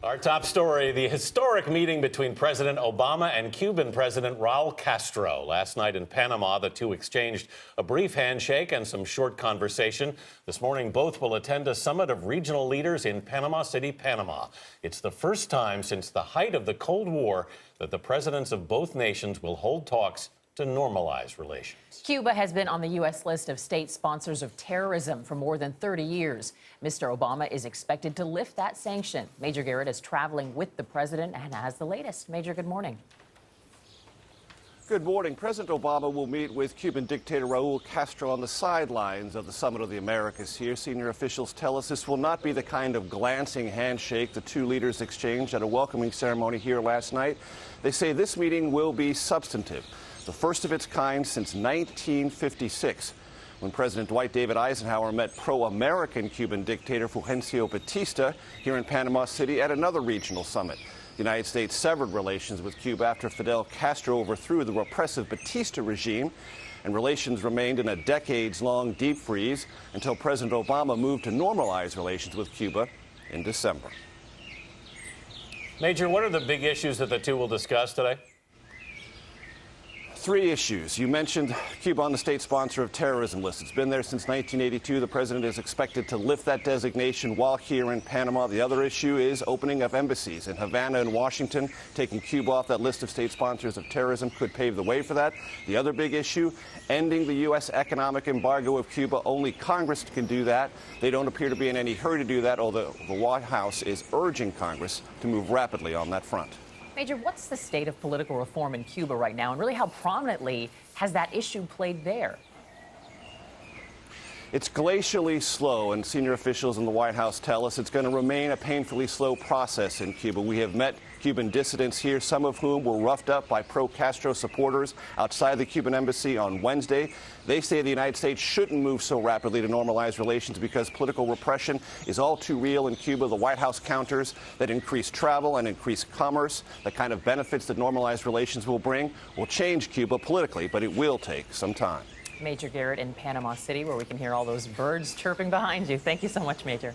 Our top story, the historic meeting between President Obama and Cuban President Raul Castro. Last night in Panama, the two exchanged a brief handshake and some short conversation. This morning, both will attend a summit of regional leaders in Panama City, Panama. It's the first time since the height of the Cold War that the presidents of both nations will hold talks to normalize relations. Cuba has been on the U.S. list of state sponsors of terrorism for more than 30 years. Mr. Obama is expected to lift that sanction. Major Garrett is traveling with the president and has the latest. Major, good morning. Good morning. President Obama will meet with Cuban dictator Raul Castro on the sidelines of the Summit of the Americas here. Senior officials tell us this will not be the kind of glancing handshake the two leaders exchanged at a welcoming ceremony here last night. They say this meeting will be substantive, the first of its kind since 1956, when President Dwight David Eisenhower met pro-American Cuban dictator Fulgencio Batista here in Panama City at another regional summit. The United States severed relations with Cuba after Fidel Castro overthrew the repressive Batista regime, and relations remained in a decades-long deep freeze until President Obama moved to normalize relations with Cuba in December. Major, what are the big issues that the two will discuss today? Three issues. You mentioned Cuba on the state sponsor of terrorism list. It's been there since 1982. The president is expected to lift that designation while here in Panama. The other issue is opening of embassies in Havana and Washington. Taking Cuba off that list of state sponsors of terrorism could pave the way for that. The other big issue, ending the U.S. economic embargo of Cuba. Only Congress can do that. They don't appear to be in any hurry to do that, although the White House is urging Congress to move rapidly on that front. Major, what's the state of political reform in Cuba right now, and really how prominently has that issue played there? It's glacially slow, and senior officials in the White House tell us it's going to remain a painfully slow process in Cuba. We have met Cuban dissidents here, some of whom were roughed up by pro-Castro supporters outside the Cuban embassy on Wednesday. They say the United States shouldn't move so rapidly to normalize relations because political repression is all too real in Cuba. The White House counters that increased travel and increased commerce, the kind of benefits that normalized relations will bring, will change Cuba politically, but it will take some time. Major Garrett in Panama City, where we can hear all those birds chirping behind you. Thank you so much, Major.